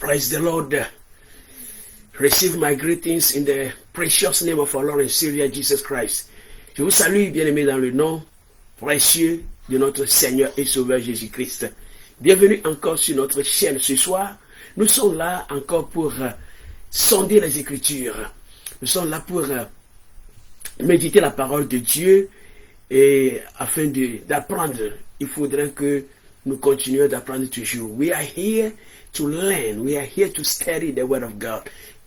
Praise the Lord. Receive my greetings in the precious name of our Lord and Savior Jesus Christ. Je vous salue, bien-aimés, dans le nom précieux de notre Seigneur et Sauveur Jésus-Christ. Bienvenue encore sur notre chaîne ce soir. Nous sommes là encore pour sonder les Écritures. Nous sommes là pour méditer la parole de Dieu et afin d'apprendre. Il faudrait que nous continuions d'apprendre toujours. We are here to learn. We are here to study the Word of God.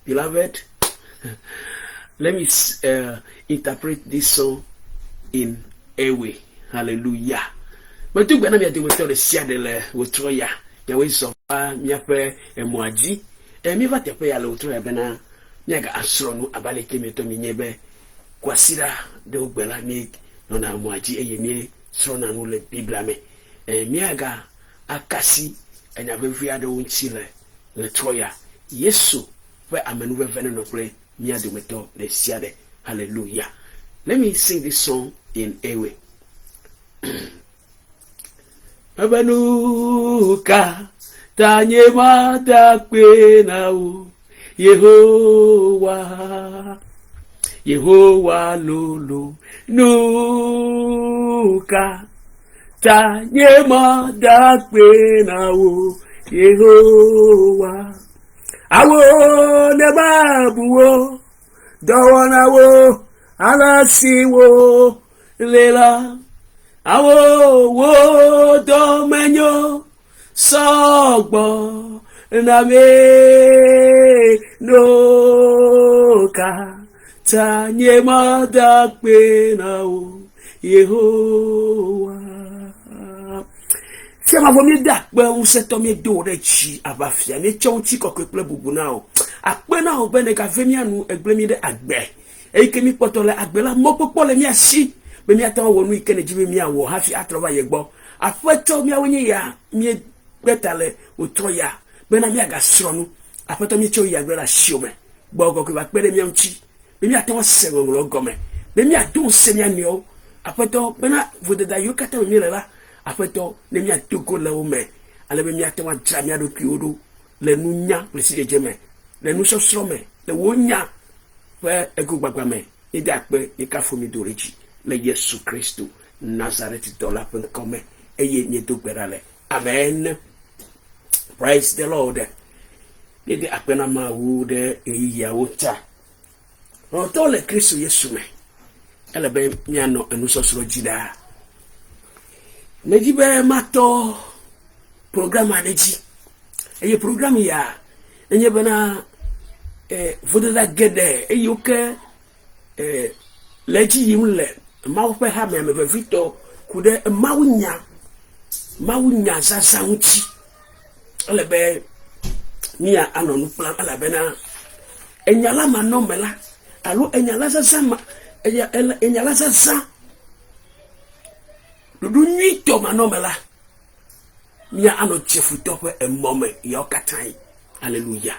Beloved, let me interpret this song in a way. Hallelujah. Mais tout le monde a dit que le ciel de l'autroya. Il y a eu son père, il y a fait un moadi. Et il va te payer à l'autroya. Ben, il y a un astrono à balai qui met au milieu. Quoi si là, de Belamique, on a un moadi et il y a son nous le Bible. Et il y a un cassi. Et il y avait vu à le Troya. Yesu. Hallelujah. Let me sing this song in a way. Abanuka tanye madakwe nao Yehowa lulu nuka tanye madakwe nao Yehowa. Awo nebabuwo dawonawo alasiwo lela awo wo domenyo sogbo name noka tanye madakpe nawo Yehowa. Si ma vomi dakbe ou se tomie dore chi abafia ne chonti kokple bubunao akpe na obene ka vemia nu egbemi de agbe e kemi potole agbe la mopopo le mi asi be mi atan wonu ikene jibe mi awo hafi atroba yegbo afeto mi awonye ya mi betale otroya be na mi aga sronu afeto mi cho ya gbe la shiome bogo ko ba pere mi onchi be mi atan sengo lo gome be mi adun se mi anio afeto be na vodeda yokata mi lela afeto ne mi atoko la ome ale be mi atwa jamia do kiodo le nunya le si jeme le nu sosrome le wonya fe egugbagba me ide ape ikafomi doreji le Yesu Kristo Nazareth dola pen come eye ni do gberale. Amen. Praise the Lord. Ide ape na ma wu de eya wota o to le Kristo Yesu me ele be mi ano enu sosro jida Nejibe mato program aneji. Eye program ya enye bana vodela gede eyoke leji yimle mawo ha me Victor kude mawunya zaza unchi alebe nia anonu plan alabena enyala manomela alo enyala zaza ma enyala zaza Ludu nyito manomela Mia ano chefutope a moment yokatai. Hallelujah.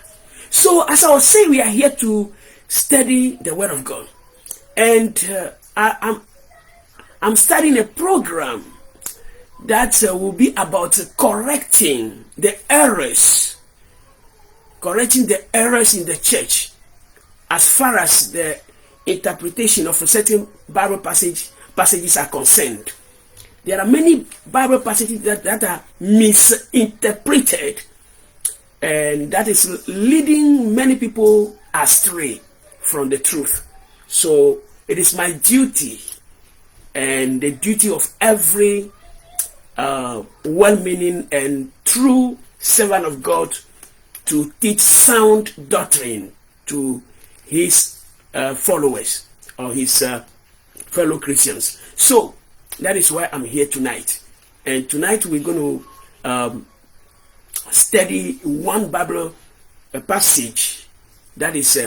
So as I was saying, we are here to study the Word of God. And I'm studying a program that will be about correcting the errors in the church as far as the interpretation of a certain Bible passages are concerned. There are many Bible passages that are misinterpreted, and that is leading many people astray from the truth. So it is my duty and the duty of every well-meaning and true servant of God to teach sound doctrine to his followers or his fellow Christians. So that is why I'm here tonight. And tonight we're going to study one Bible passage that is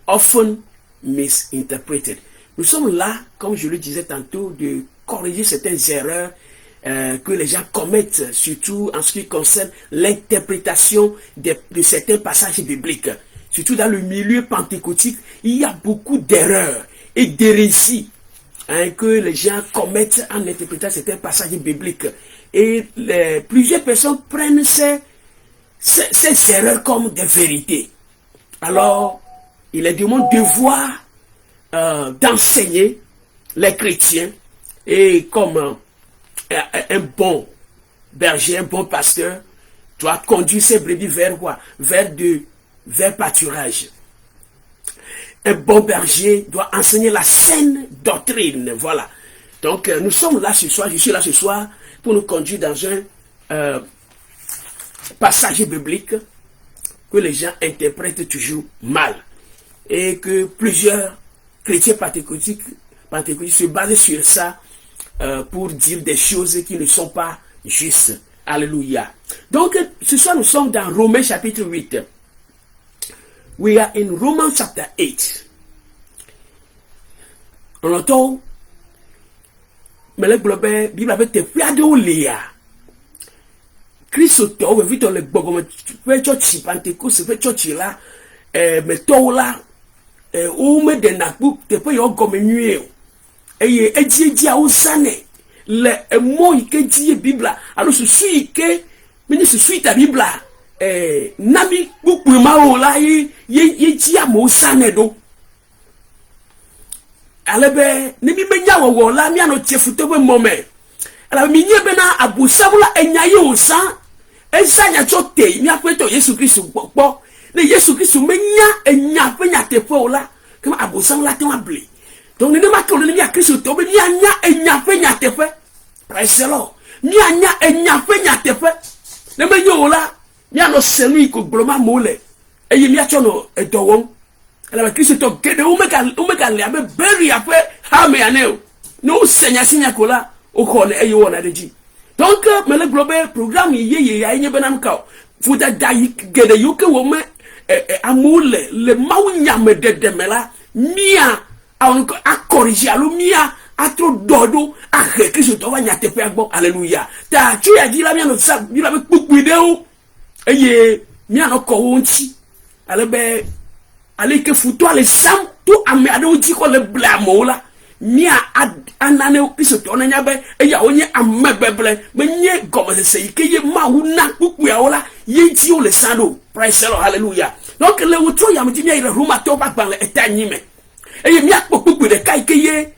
often misinterpreted. Nous sommes là, comme je le disais tantôt, de corriger certaines erreurs que les gens commettent, surtout en ce qui concerne l'interprétation de certains passages bibliques. Surtout dans le milieu pentecôtique, il y a beaucoup d'erreurs et d'hérésies que les gens commettent en interprétant certains passages bibliques. Et plusieurs personnes prennent ces ces erreurs comme des vérités. Alors, il est de mon devoir d'enseigner les chrétiens et comme un bon berger, un bon pasteur doit conduire ses brebis vers quoi? Vers pâturage. Un bon berger doit enseigner la saine doctrine. Voilà. Donc, nous sommes là ce soir, je suis là ce soir pour nous conduire dans un passage biblique que les gens interprètent toujours mal et que plusieurs chrétiens pentecôtiques se basent sur ça pour dire des choses qui ne sont pas justes. Alléluia. Donc, ce soir, nous sommes dans Romains chapitre 8. We are in Romans chapter 8. On entend, mais le globe, Bible avait été fait de Olia. Christ au vite le bogom, fait church, Pentecôte, fait church là, mais toi là, ou me de napu, te peut y avoir comme nuit. Et dit à Osane, le mot que dit Bible, alors ce suis que, mais ce suis ta Bible. Nabi beaucoup maola ye ti amo sanedo alebe ni mi benya wo la mi ano chefuto be moment ala mi nye be na abusabula enya ye osan ensanya chote mi apeto Yesu Kristo gbo le Yesu Kristo menya enya penya tepo la kama abusabula te wable donc ni ma ko ni mi Kristo to be mi anya enya penya tepo praise the Lord mi anya enya penya tepo ne me yola mi ano senu ko bloma mole eye mi achono edowon ala Kristo to gede umeka le abe bury ape ha me aneo no senya sinya kola o ko le eye wona deji donc me le global programme ye ya enye benam ka futa dai gede yuke wo me amule le mawunya me de mela mia awon ko akoriji alo mia atro dodo a Kristo to wa nyate pe agbo hallelujah ta chu ya ji la mi ano sa bi la be pupuide o eye mi ano ko wonchi alebe aleke futo ale sam to ame ade wonchi ko le blamo la mi anane Kristo to na nyabe eya onye amebeble menye gomese ike ye mauna pupu ya ola ye ti o le sando praise the Lord hallelujah donc le woto ya mti mi ire Roma to ba gban le etanyime eye mi akpo pupu de kai ke ye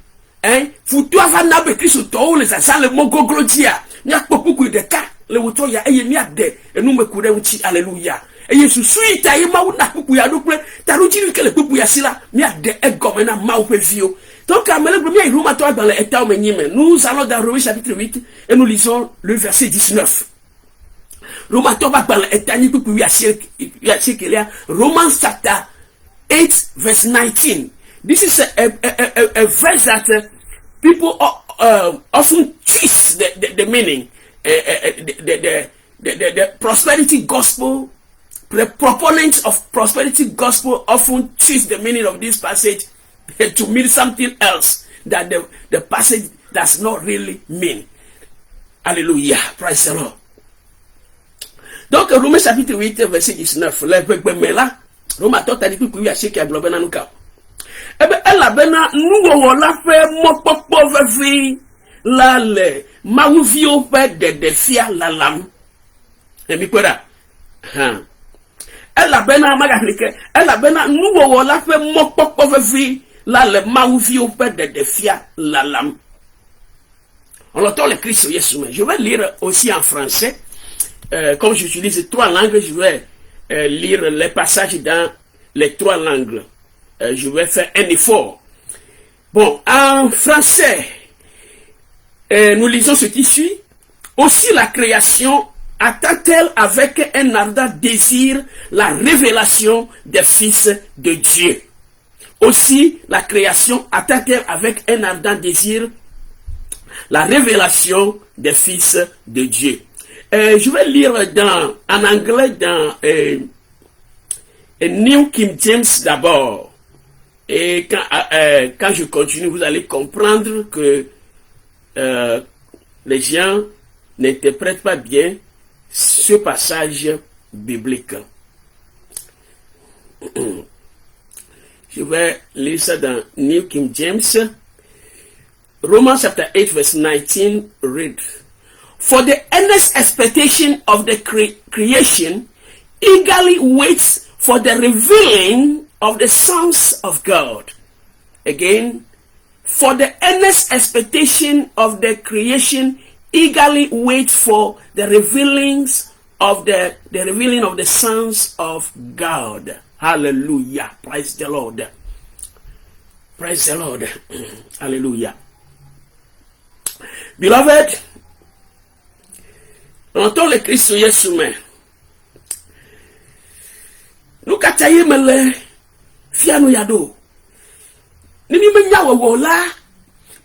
futo ava na be Kristo to le sa le mogoglotia mi akpo pupu de ka le woto ya eye mi ade enu mekure unchi hallelujah eye susui ta ye mawu na pupu ya dukle ta ruji ke le pupu ya sila mi ade egome na mawu pe vio donc amele premier Roma to dans le état menyime nous allons dans Romains chapitre 8 et nous lisons le verset 19 Roma to ba dans l'état ni pupu ya chekelia Romans chapter 8 verse 19 this is a verse that people often twist the meaning the prosperity gospel, the proponents of prosperity gospel often twist the meaning of this passage to mean something else that the passage does not really mean. Alléluia, praise the Lord. Donc, Romains chapitre 8, verset 19, le peuple là, Roma tot a dit que a checké à Globena Nuka. Eh bien, elle a bena, nous, la fait mon pauvre fille, la le, ma vie au fait de défier la lame. Et mi quoi elle a bena, elle a bena, nous, la fait mon pauvre fille, la le, ma vie au fait de défier la lame. On entend le Christ Jésus. Je vais lire aussi en français. Comme j'utilise 3 langues, je vais lire les passages dans les 3 langues. Je vais faire un effort. Bon, en français, nous lisons ce qui suit. Aussi la création attend-elle avec un ardent désir la révélation des fils de Dieu. Aussi la création attend-elle avec un ardent désir la révélation des fils de Dieu. Je vais lire en anglais dans New King James d'abord. Et quand je continue, vous allez comprendre que les gens n'interprètent pas bien ce passage biblique. Je vais lire ça dans New King James. Romans chapter 8 verse 19 read, For the earnest expectation of the creation eagerly waits for the revealing of the sons of God. Again, for the earnest expectation of the creation eagerly wait for the revealings of the revealing of the sons of God. Hallelujah. Praise the Lord. Praise the Lord. Hallelujah. Beloved, entend le Christ Jésus, mais nous kataye mele fiano yado. Nini menya wo la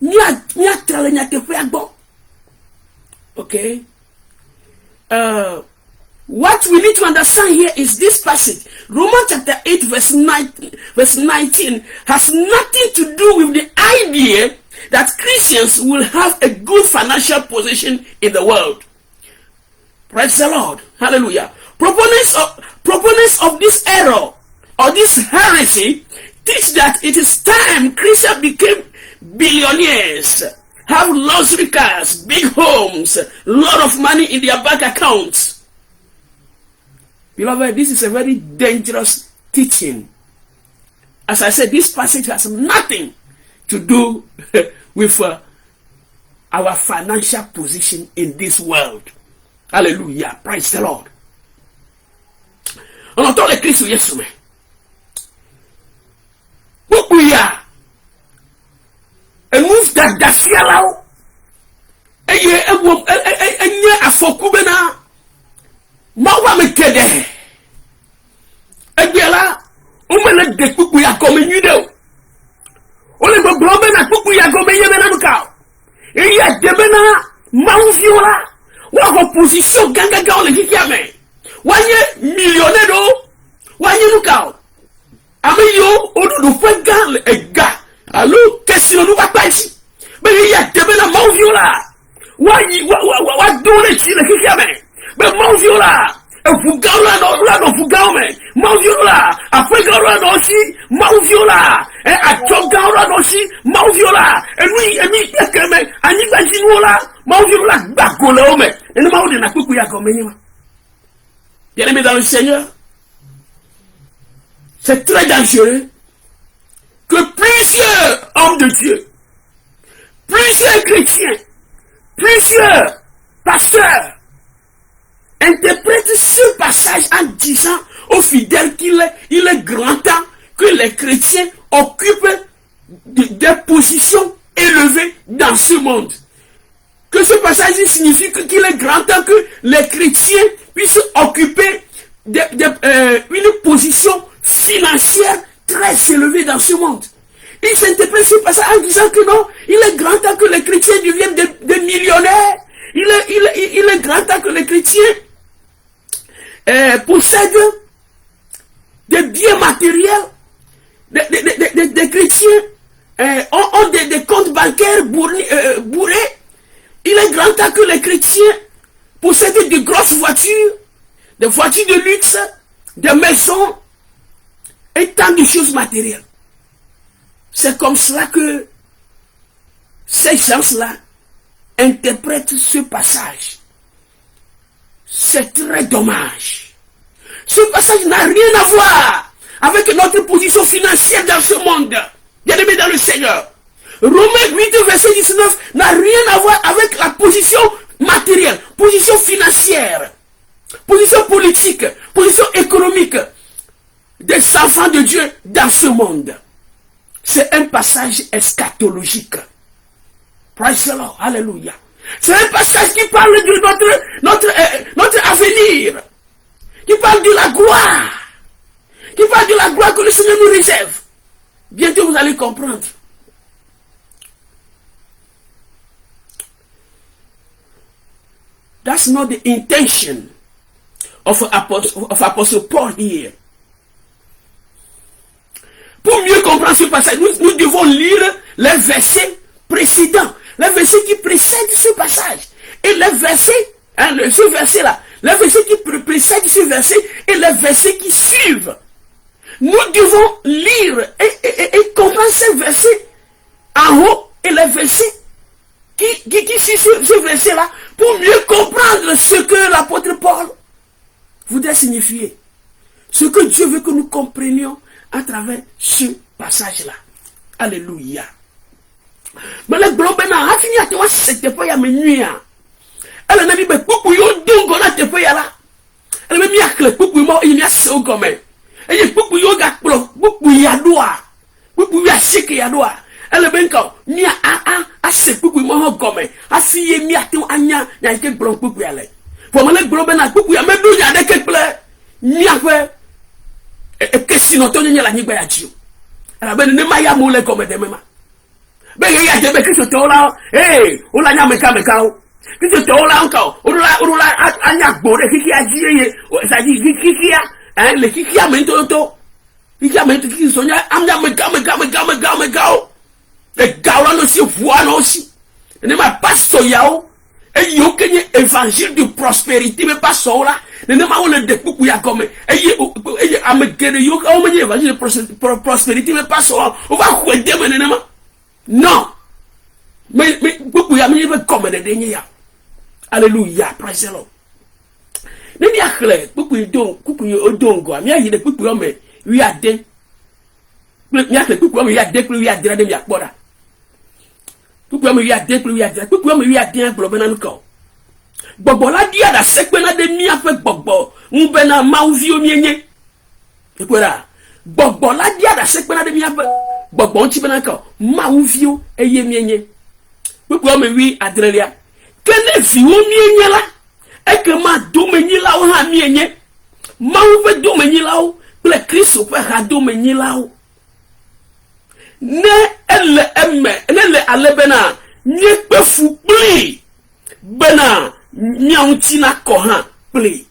nya trale nya te fe agbo. Okay. What we need to understand here is this passage. Romans chapter 8 verse 19 has nothing to do with the idea that Christians will have a good financial position in the world. Praise the Lord. Hallelujah. Proponents of this error or this heresy teach that it is time Christians became billionaires, have luxury cars, big homes, a lot of money in their bank accounts. Beloved, this is a very dangerous teaching. As I said, this passage has nothing to do with our financial position in this world. Hallelujah. Praise the Lord. On entend le Christ Jésus. Pourquoi un move d'Adacia là-haut et afoku bena mawa me kede et bien là on me le découpe ya comme une idée on le blombe na coupe ya comme une bena muka et ya debena mawu viola wa position ganga on le dit mais wanye millionnaire do wanye muka amiyo odu do fe gan ega allo question nous va pas ici mais il y a debena mawu viola wa dole ci le dit mais mon viola fugala no fugame mon viola afegala no si mon viola atogala no si mon viola emi ekeme ani bajinola mon viola bakola ome ene ma ode na kuku ya komenyima. Bien aimé dans le Seigneur, c'est très dangereux que plusieurs hommes de Dieu, plusieurs chrétiens, plusieurs pasteurs interprète ce passage en disant aux fidèles qu'il est grand temps que les chrétiens occupent des positions élevées dans ce monde. Que ce passage signifie qu'il est grand temps que les chrétiens puissent occuper une position financière très élevée dans ce monde. Ils interprètent ce passage en disant que non, il est grand temps que les chrétiens deviennent des millionnaires. Il est grand temps que les chrétiens possèdent des biens matériels, des chrétiens ont des comptes bancaires bourrés. Il est grand temps que les chrétiens possèdent de grosses voitures, des voitures de luxe, des maisons et tant de choses matérielles. C'est comme cela que ces gens-là interprètent ce passage. C'est très dommage. Ce passage n'a rien à voir avec notre position financière dans ce monde. Bien aimé dans le Seigneur. Romains 8, verset 19 n'a rien à voir avec la position matérielle, position financière, position politique, position économique des enfants de Dieu dans ce monde. C'est un passage eschatologique. Praise the Lord. Alléluia. C'est un passage qui parle de notre avenir, qui parle de la gloire, qui parle de la gloire que le Seigneur nous réserve. Bientôt vous allez comprendre. That's not the intention of Apostle Paul here. Pour mieux comprendre ce passage, nous devons lire les versets précédents, les versets qui précèdent ce passage. Et les versets, ce verset-là, les versets qui précèdent ce verset et les versets qui suivent. Nous devons lire et comprendre ces versets en haut et les versets qui suivent ce verset-là pour mieux comprendre ce que l'apôtre Paul voudrait signifier. ce que Dieu veut que nous comprenions à travers ce passage-là. Alléluia. Mais le globe n'a pas fini à toi, c'était pas ya menuya. Elle n'a dit, mais pourquoi yo dongo na te pas ya là? Elle m'a mis à clé, pourquoi moi il y a ce comme. Et il pourquoi yo ga pro, pourquoi ya doa. Pourquoi ya seke ya doa. Elle ben quand ni a se pourquoi moi comme. A si ye mi a ton anya, ya ke blanc pourquoi ya là. Pour moi le globe n'a pourquoi ya même do ya de quelque place. Ni a fait et que sinon ton nya la ni ba ya Dieu. Elle ben ne ma ya mo le comme de même. Ben il y a des qui se tola, hey, on l'a nya meka qui se tola encore, on l'a anya bore qui a dit, ça dit qui a, hein, le qui a maintenant qui a maintenant qui sonia, amnya meka, le gars là aussi voit aussi, ne m'a pas soyao, et yo kenye évangile de prospérité mais pas sola, ne m'a on le découpe ya comme, et amekene yo ka on évangile de prospérité mais pas sola, on va quoi maintenant. Non. Mais beaucoup ya mi comme de dernier. Alléluia, praise the Lord. Ne mi akle, beaucoup odongo, mi ayi de beaucoup me wi ade. Mi akle beaucoup me wi ade, wi ade de mi akpoda. Beaucoup me wi ade, wi ade, beaucoup me wi ade globe na nko. Gbogbo la dia da sekpe na de mi afa gbogbo, nbe na ma uvi o mienye. Ekwera. Gbogbo la dia da sekpe na de mi afa gbogbo nti bena ka ma uvio eye mienye gbogbo me wi adrelia kene fi wo mienye la e ke ma do menyi la o ha mienye ma uve do menyi la o ple Kristo pe ha do menyi la o ne ele emme ele alebena nye pe fu pli bena nyaunti na ko ha pli.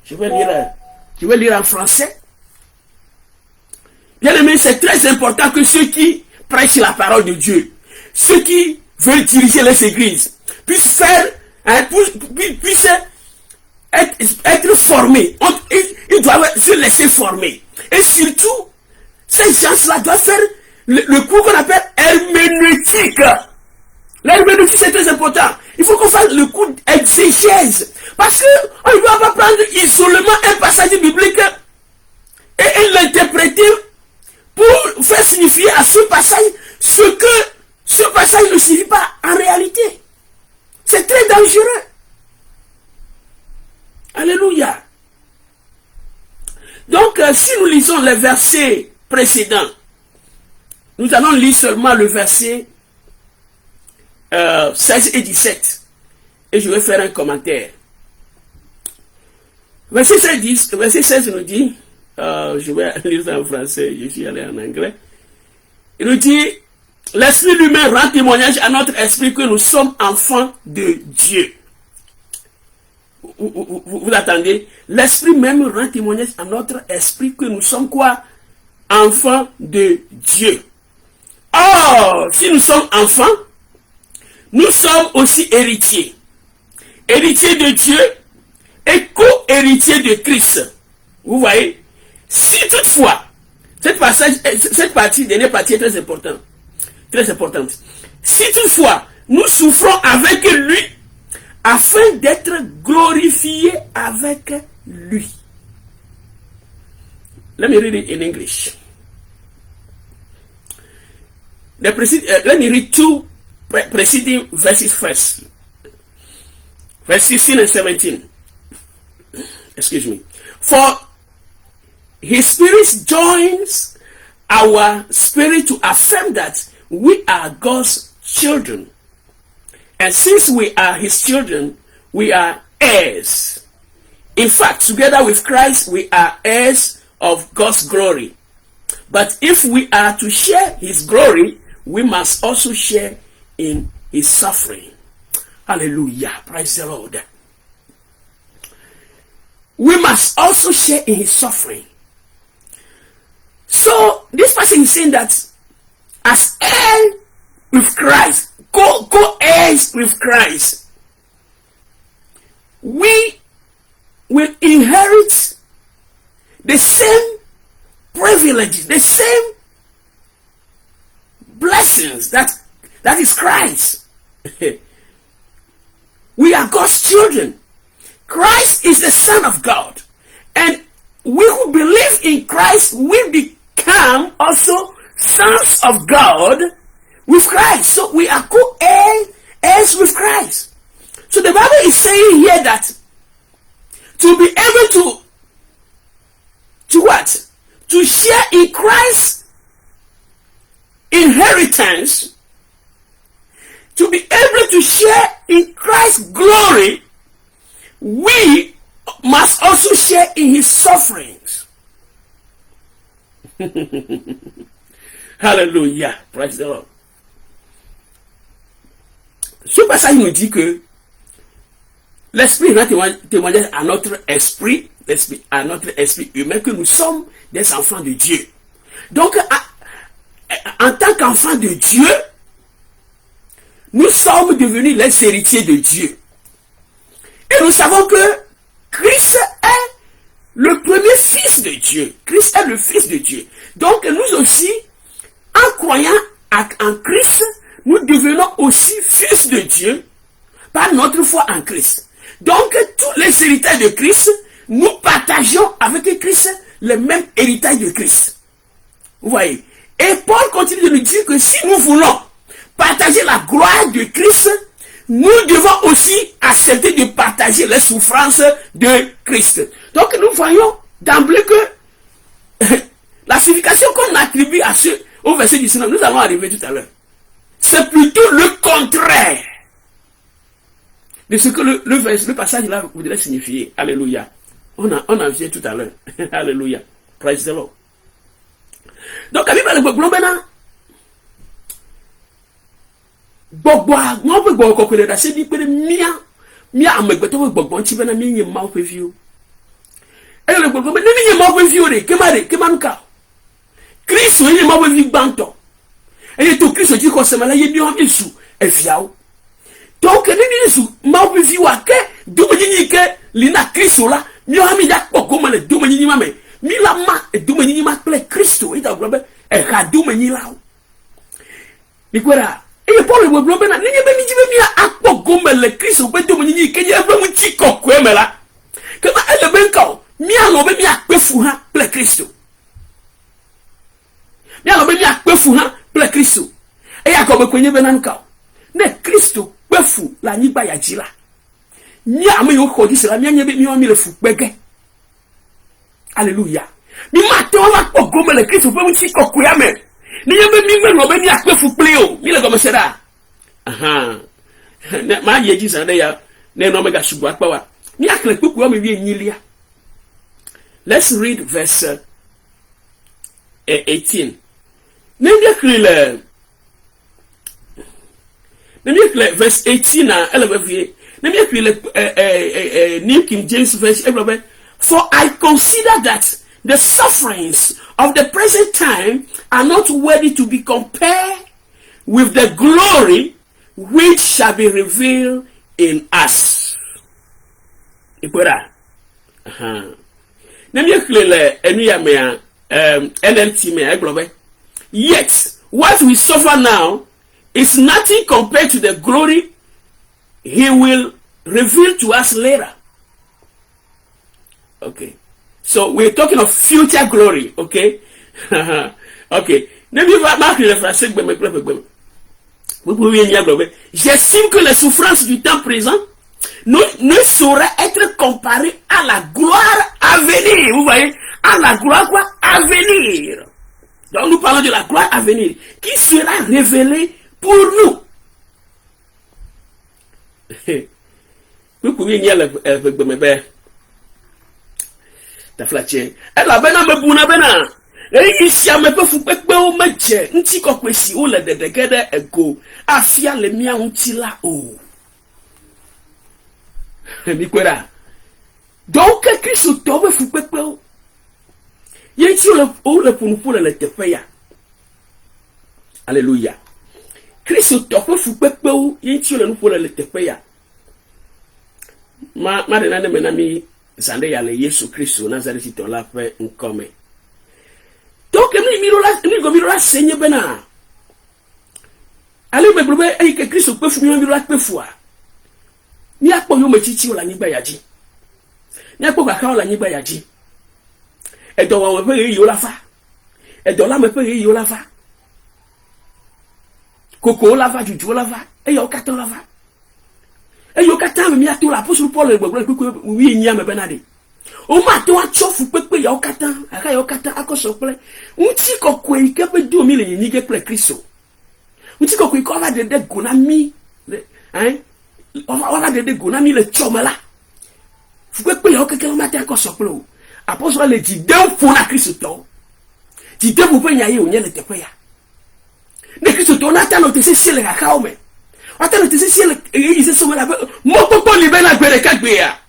Je vais lire en français. Bien aimé, c'est très important que ceux qui prêchent la parole de Dieu, ceux qui veulent diriger les églises, puissent faire, puissent être formés. Ils doivent se laisser former. Et surtout, ces gens-là doivent faire le cours qu'on appelle herméneutique. L'herméneutique, c'est très important. Il faut qu'on fasse le cours d'exégèse. Parce qu'on ne doit pas prendre isolement un passage biblique et l'interpréter pour faire signifier à ce passage ce que ce passage ne signifie pas en réalité. C'est très dangereux. Alléluia. Donc, si nous lisons les versets précédents, nous allons lire seulement le verset 16 et 17. Et je vais faire un commentaire. Verset 16 nous dit, je vais lire ça en français, je suis allé en anglais. Il nous dit, l'esprit lui-même rend témoignage à notre esprit que nous sommes enfants de Dieu. Vous attendez? L'esprit même rend témoignage à notre esprit que nous sommes quoi? Enfants de Dieu. Or, si nous sommes enfants, nous sommes aussi héritiers. Héritiers de Dieu et co-héritiers de Christ. Vous voyez? Si toutefois, cette partie, dernière partie est très importante. Très importante. Si toutefois, nous souffrons avec lui, afin d'être glorifiés avec lui. Let me read it in English. Let me read two preceding verses first. Verse 16 and 17. Excuse me. For his spirit joins our spirit to affirm that we are God's children. And since we are his children, we are heirs. In fact, together with Christ, we are heirs of God's glory. But if we are to share his glory, we must also share in his suffering. Hallelujah. Praise the Lord. We must also share in his suffering. So, this person is saying that as heir with Christ, co-heirs with Christ, we will inherit the same privileges, the same blessings that is Christ. We are God's children. Christ is the Son of God. And we who believe in Christ will become also sons of God with Christ. So we are co-heirs with Christ. So the Bible is saying here that to be able to what? To share in Christ's inheritance, to be able to share in Christ's glory, we must also share in his sufferings. Hallelujah. Praise the Lord. Ce passage nous dit que l'esprit va témoigner à notre esprit, à notre esprit humain, que nous sommes des enfants de Dieu. Donc, en tant qu'enfants de Dieu, nous sommes devenus les héritiers de Dieu. Et nous savons que Christ est le premier fils de Dieu. Christ est le fils de Dieu. Donc, nous aussi, en croyant en Christ, nous devenons aussi fils de Dieu par notre foi en Christ. Donc, tous les héritages de Christ, nous partageons avec Christ le même héritage de Christ. Vous voyez? Et Paul continue de nous dire que si nous voulons partager la gloire de Christ, nous devons aussi accepter de partager les souffrances de Christ. Donc, nous voyons d'emblée que la signification qu'on attribue à au verset 19, nous allons arriver tout à l'heure. C'est plutôt le contraire de ce que le passage là voudrait signifier. Alléluia. On en vient tout à l'heure. Alléluia. Praise the Lord. Donc, à le maintenant, Bogwa, non pe go ko da se di pe mia amegbeto we gbogbo nti bena mi yin ma pe fio. E le gbogbo me ni yin ma pe fio re ke manuka. Kristo yin ma pe fi gbanto. E to Kristo ji ko se mala ye bi o Yesu e fiao. Donc ni Yesu ma pe fio ake do yin ke lina Kristo la mi o mi da gbogbo ma le do yin ma me. Mi la ma e do yin ma ple Kristo e da gbogbo e ka do yin la. Ni kwera et Paul le blonde na ni be mi jibe mi akpo gomele Kristo be do ni ke ye be mu ti kokko e mela ke ma ele ben ka mi alo be mi akpefu ha ple Kristo mi alo be mi akpefu ha ple Kristo e ya ko be kwenye be nan ka ne Kristo pefu la ni ba ya jila mi am yo ko di sela mi anye be mi o mi le fu pege. Alléluia. Mi ma to la akpo gomele Kristo be mu ti kokko ya me ni yebe mi me no be ni akpefu pleo mi le go mesera aha ma ye ji san de ya ne no mega sugu akpawa ni akle kuku o me wi enyilia. Let's read verse 18. Nemi ekle verse 18 na elebevie nemi ekle New King James version. For I consider that the sufferings of the present time are not worthy to be compared with the glory which shall be revealed in us. Ipora. Yet, what we suffer now is nothing compared to the glory he will reveal to us later. Okay. So we're talking of future glory, okay? Okay. J'estime que les souffrances du temps présent ne sauraient être comparées à la gloire à venir. Vous voyez? À la gloire quoi? À venir. Donc nous parlons de la gloire à venir qui sera révélée pour nous. Vous pouvez dire le ta flatien ela bena me buna bena e isia me pe fu pepe o meje nti kokwesi o le dedegede ego afia le mia unti la o mi kwera donc Christ to be fu pepe o ye ti o le punu le tepe ya. Alléluia. Christ to be fu pepe o ye ti o le tepe ya ma de na me na mi Zande ya le Yesu Kristo Nazareti to la pe nkome. Donc mi go la senye bena. Ale me blobe e ke Kristo pe fu mi la pe fu a. Ni akpo yo mechichi o la nyiba yaji. Ni akpo kaka o la nyiba yaji. Et donc, on peut y la fa. Et donc, là, on peut y la fa. Coco la va, du la va. Et y a aucun la va. Et y a aucun mais il y a tout la pousse pour le oui, il y a me benade. Au matin, on chauffe, il y a aucun temps. Il y a aucun temps, à cause de plaît. On dit qu'on y a 2000 et il y a plus de Christ. On dit qu'on va de gonami. Hein? On va de gonami le chôme là. Faut que y a aucun kilomètre à cause de plaît. Après, on va dire, d'un fou la Christ. Tu te vous pouvez y aller, on y a le tepoya. Ne Christ, on attend le testé ciel à Kaome. Attends le testé ciel, il se somme là. Mon papa libère la guerre de Kagbea.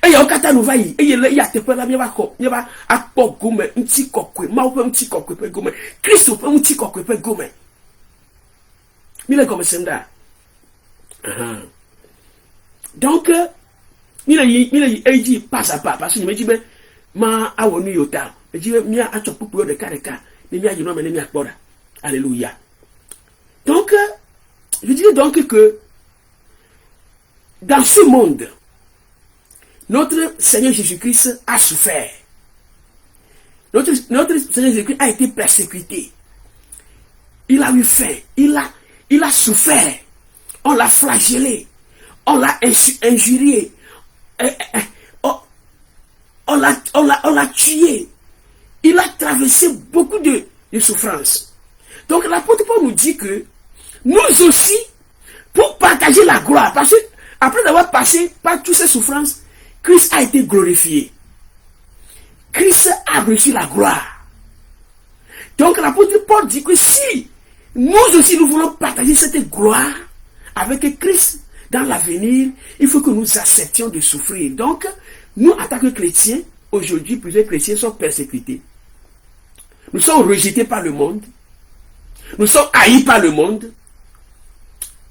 Et il y a un catanovaï, et il y a te peu la mienne, il y a un pop gomme, un petit coque, ma ou un petit coque, gomme. Christ, un petit coque, gomme. Il est comme ça. Donc, il a dit pas à pas, parce qu'il me dit, ma awonu yota. Il dit, mia a chopu pour de caractère, mais mia you know, mais mia pora. Alléluia. Donc, je dirais donc que dans ce monde, notre Seigneur Jésus-Christ a souffert. Notre Seigneur Jésus-Christ a été persécuté. Il a eu faim. Il a souffert. On l'a flagellé. On l'a injurié. On l'a tué. Il a traversé beaucoup de souffrances. Donc l'apôtre Paul nous dit que nous aussi, pour partager la gloire, parce que après avoir passé par toutes ces souffrances, Christ a été glorifié. Christ a reçu la gloire. Donc l'apôtre Paul dit que si nous aussi nous voulons partager cette gloire avec Christ dans l'avenir, il faut que nous acceptions de souffrir. Donc, nous en tant que chrétiens, aujourd'hui, plusieurs chrétiens sont persécutés. Nous sommes rejetés par le monde. Nous sommes haïs par le monde.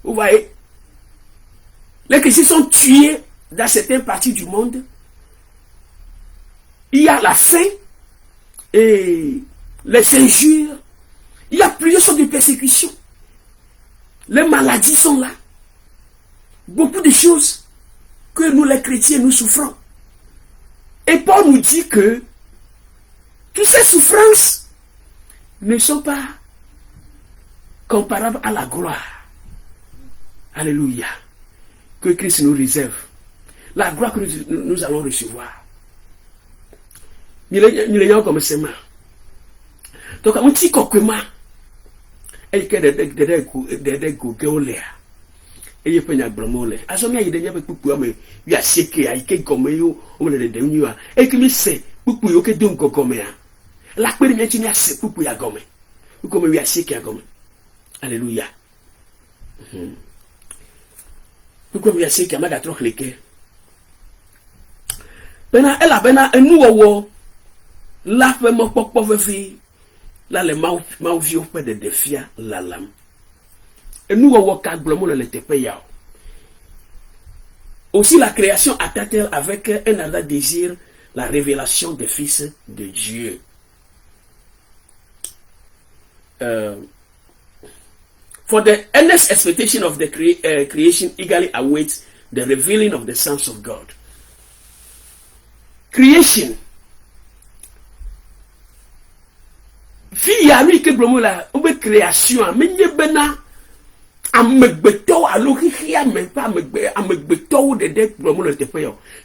Vous voyez, les chrétiens sont tués dans certaines parties du monde. Il y a la faim et les injures. Il y a plusieurs sortes de persécutions. Les maladies sont là. Beaucoup de choses que nous les chrétiens nous souffrons. Et Paul nous dit que toutes ces souffrances ne sont pas comparables à la gloire. Alléluia. Que Christ nous réserve. La gloire que nous allons recevoir. Nous l'ayons comme ça. Donc, un petit coquement. Et que des gogoléa. Et il peut y avoir un à son avis, il y a beaucoup de il y a ce qui a été comme yo, on le dénoué. Et que c'est beaucoup yo que donc comme la première tu n'as c'est beaucoup ya gomme. Comme il y a ce qui a gomme. Alléluia. Comme il y a ce qui a mal à trop cliquer. Bena elle a bena un nouveau la fait mon pauvre fille. Là les mau vieux fait de défier la lame. Et nous avons aussi la création attend avec un ardent désir la révélation des fils de Dieu. For the earnest expectation of the creation eagerly awaits the revealing of the sons of God. Creation. Fille a mis que la création, mais il y a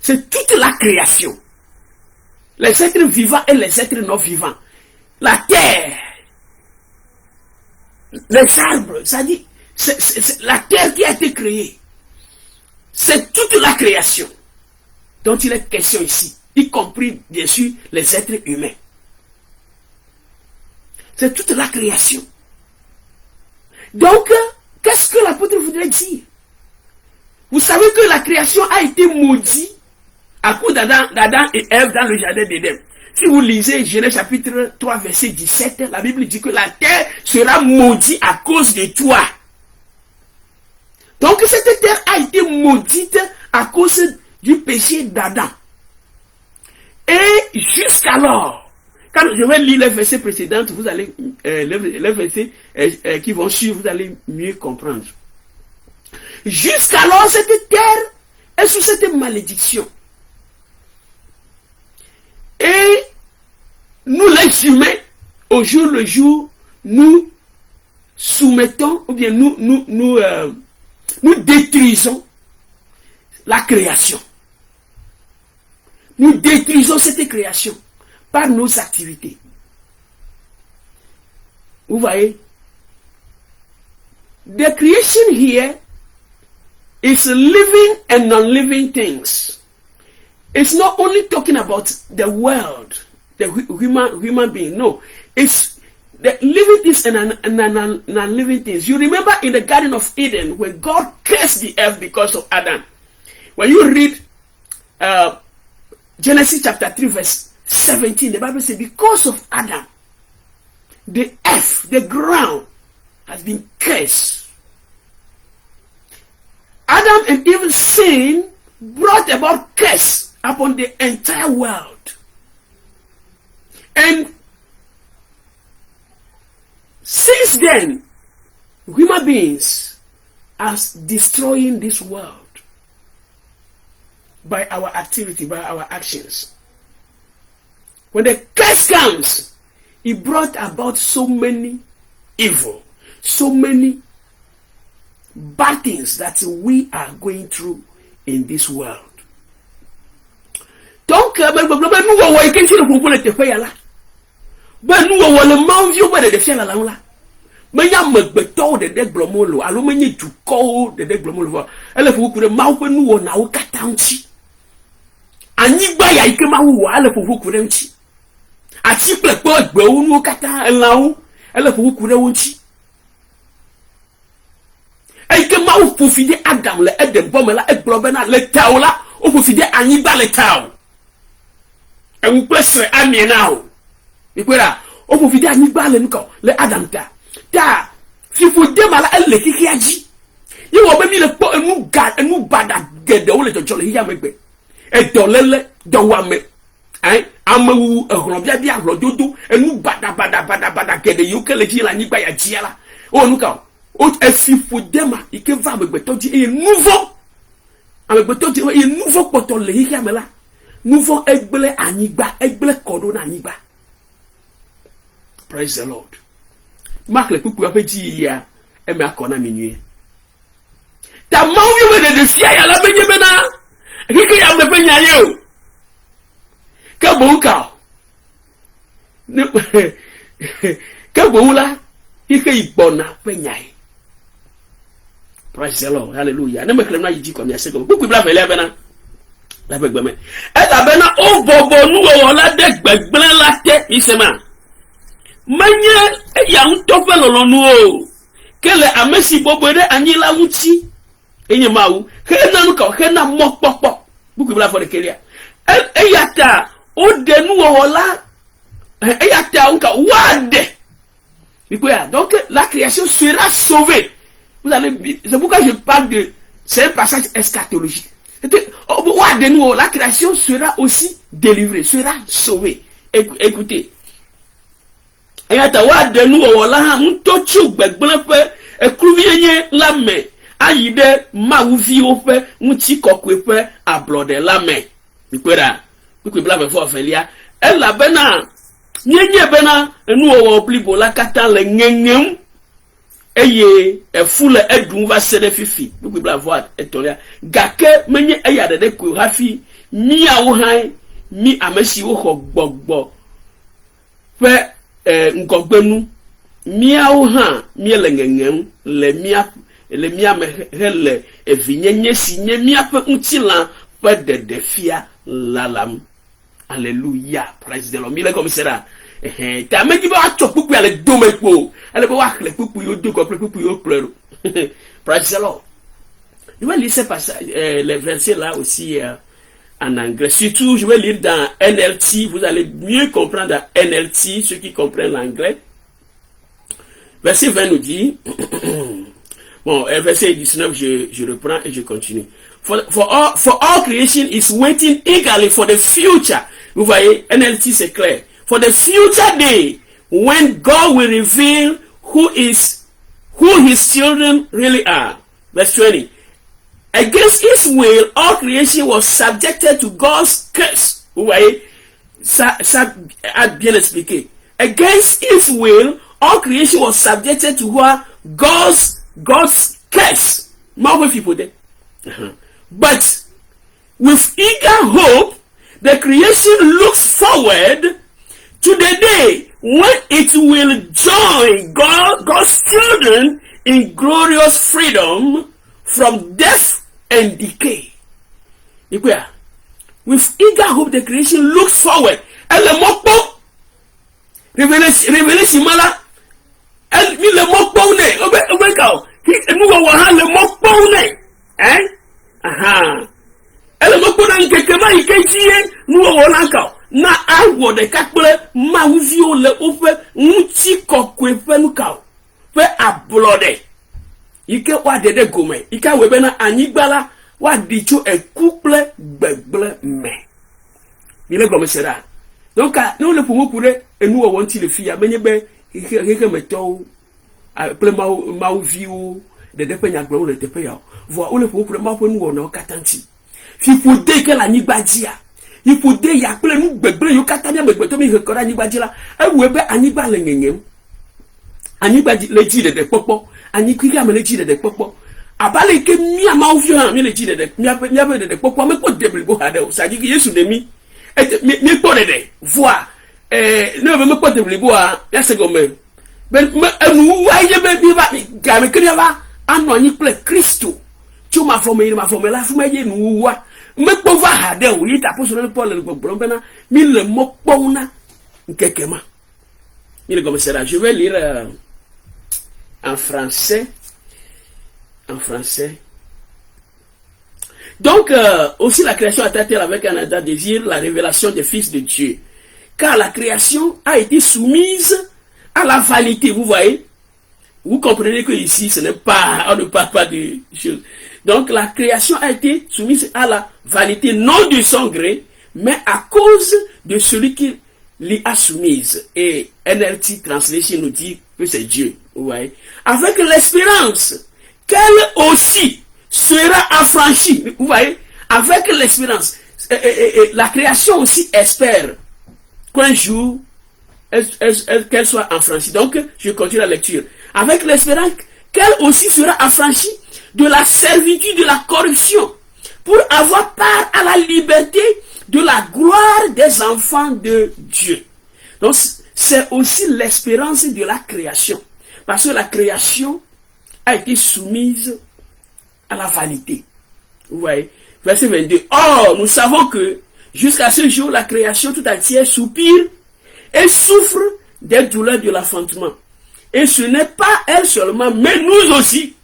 c'est toute la création. Les êtres vivants et les êtres non vivants. La terre. Les arbres. Ça dit, c'est la terre qui a été créée. C'est toute la création dont il est question ici. Y compris, bien sûr, les êtres humains. C'est toute la création. Donc, qu'est-ce que l'apôtre voudrait dire? Vous savez que la création a été maudite à cause d'Adam et Ève dans le jardin d'Éden. Si vous lisez Genèse chapitre 3, verset 17, la Bible dit que la terre sera maudite à cause de toi. Donc cette terre a été maudite à cause du péché d'Adam. Et jusqu'alors, quand je vais lire les versets précédents, vous allez, les versets qui vont suivre, vous allez mieux comprendre. Jusqu'alors, cette terre est sous cette malédiction. Et humains, au jour le jour, nous soumettons, ou bien nous détruisons la création. Nous détruisons cette création par nos activités. Vous voyez? The creation here is living and non-living things. It's not only talking about the world, the human being. No, it's the living things and non-living things. You remember in the Garden of Eden when God cursed the earth because of Adam. When you read Genesis chapter 3 verse 17, the Bible says because of Adam, the earth, the ground has been cursed. Adam and Eve's sin brought about curse upon the entire world. And since then, human beings are destroying this world by our activity, by our actions. When the curse comes, it brought about so many evil, so many bad things that we are going through in this world. Donc, nous voyons quelque chose pour le faire là. Ben nous voyons le manvieux de le faire là là. Mais y a me beto de déglomolo, alors mais y du corps de déglomolo. Elle faut que le mau que nous on a au katanchi. Ani ba ya ike ma wo ale faut que renchi. Ati plepo gbe unu kata lawo, elle faut que renchi. Et que ma ou pour fider Adam le et de bombe là et globena le tao là ou pour fider ani ba le tao. Et vous pouvez amiena o. Et quoi ou pour fider ani ba le nko le Adam ta. Ta si vous demala elle qui a dit. Il va même le po nous garde nous bada gede ou le jole ya megbe. Et dolele do wame. Hein amewu ehron bia bia hro dodo et nous bada gede yo que le ji la ni ba ya ji la. O nous ka et si vous demala il que va megbe to di et nouveau. Avec beto di et nouveau poto le ya me la. Nouveau egbele anigba egbele kodo na anigba. Praise the Lord. Mark le coucou après dit ya et me akona minuit. Ta mawi we de fia ya la benye bena. Kiki ya me benya yo. Ka bonka. Ne ka bonla kiki ibona benya. Praise the Lord. Hallelujah. Ne me klem na yidi kom ya se go. Coucou bla fele bena. La begbe me. E ta bena o bobo nu wo la de gbegble la te isema. Manye ya ntofe lolonu o kele amesi bobere anyila wuchi enye mawu hena nuka hena mokpokpo buku bla for the kelia eyata o denu hola eyata unka wade bikoya donc la création sera sauvée. Vous allez c'est pourquoi je parle de c'est un passage eschatologique. Wade nous la création sera aussi délivrée, sera sauvée. Écoutez. Ayata wa de nu wola ha nto chu gbegbele pe ekruvienye lame ayide mawuvi ofe nti kokwe pe ablode lame ikwera ikwe bla be fo felia ela bena nyenye bena nu wo oblibo la kata le nyenyem eye efule edun va sede fifi ikwe bla vo etoria gake menye ayade de ku hafi mi awo han mi amesi wo gbogbo pe ngogbenu miawo ha miele ngengem le mia me hele evinyenye sinye mia pe utila pe de defia lalam. Alléluia. Praise the Lord. Mile comme ça. Ta me di ba chopupu ale domepo. Ale ba wa kle pupu yo do ko pupu yo plero. Praise the Lord. Je vais lire ce passage les versets là aussi en anglais. Surtout, je vais lire dans NLT. Vous allez mieux comprendre dans NLT, ceux qui comprennent l'anglais. Verset 20 nous dit, bon, verset 19, je reprends et je continue. For all creation is waiting eagerly for the future. Vous voyez, NLT c'est clair. For the future day, when God will reveal who his children really are. Verse 20. Against his will, all creation was subjected to God's curse. Vous voyez, ça a bien expliqué. against its will, all creation was subjected to what? God's curse. More people there. But with eager hope, the creation looks forward to the day when it will join God's children in glorious freedom from death and decay. With eager hope, the creation looks forward. Revelation mala. Mi le mokpo ne. Obe kao. Nous avons le mokpo ne. Hein? Aha. Elle mokpo na nkekema ikeji nous avons kao. Na awo de kakple ma uvio le ofe nti kokwe fe nu kao. Fe ablode. Ike wa dede gome. Ike webe na anigbala wa dicho e couple gbegle me. Bile gome sera. Donc nous le pouvons pour et nous avons ti le fia menye be ike meto ple ma uvio de depenya gbo le tepeya. Voi ou le pouvons pour ma pour nous on katanti. Fi faut de que la nibadia. Il faut dire, il y a plein de bébés, il y a quatre ans, mais il y a encore un ibadila. Un web, un ibal, un ibadi, le dit de popo, un ikika, mais le dit de popo. A balé que mi a mauvais, mais le dit de popo, mais pas de blé, ça dit qu'il y a sous des mi. Et mais pas de voir. Ne me pas de blé, là c'est comme. Mais nous voyons bien, mais que y a un an, il plaît Christo. Tu m'as formé la formé, nous voyons. Mais pour voir des oui, t'as posé le Paul le problème, mais le mot pona, quelque chose. Il est comme ça. Je vais lire en français. En français. Donc, aussi la création a été avec un ardent désir la révélation des fils de Dieu. Car la création a été soumise à la vanité, vous voyez. Vous comprenez que ici, ce n'est pas, on ne parle pas de choses. Donc, la création a été soumise à la vanité, non de son gré, mais à cause de celui qui l'y a soumise. Et NLT Translation nous dit que c'est Dieu. Vous voyez. Avec l'espérance qu'elle aussi sera affranchie. Vous voyez. Avec l'espérance. La création aussi espère qu'un jour, qu'elle soit affranchie. Donc, je continue la lecture. Avec l'espérance qu'elle aussi sera affranchie de la servitude de la corruption, pour avoir part à la liberté de la gloire des enfants de Dieu. Donc, c'est aussi l'espérance de la création. Parce que la création a été soumise à la vanité. Vous voyez, verset 22. Or, nous savons que jusqu'à ce jour, la création tout entière soupire et souffre des douleurs de l'enfantement. Et ce n'est pas elle seulement, mais nous aussi,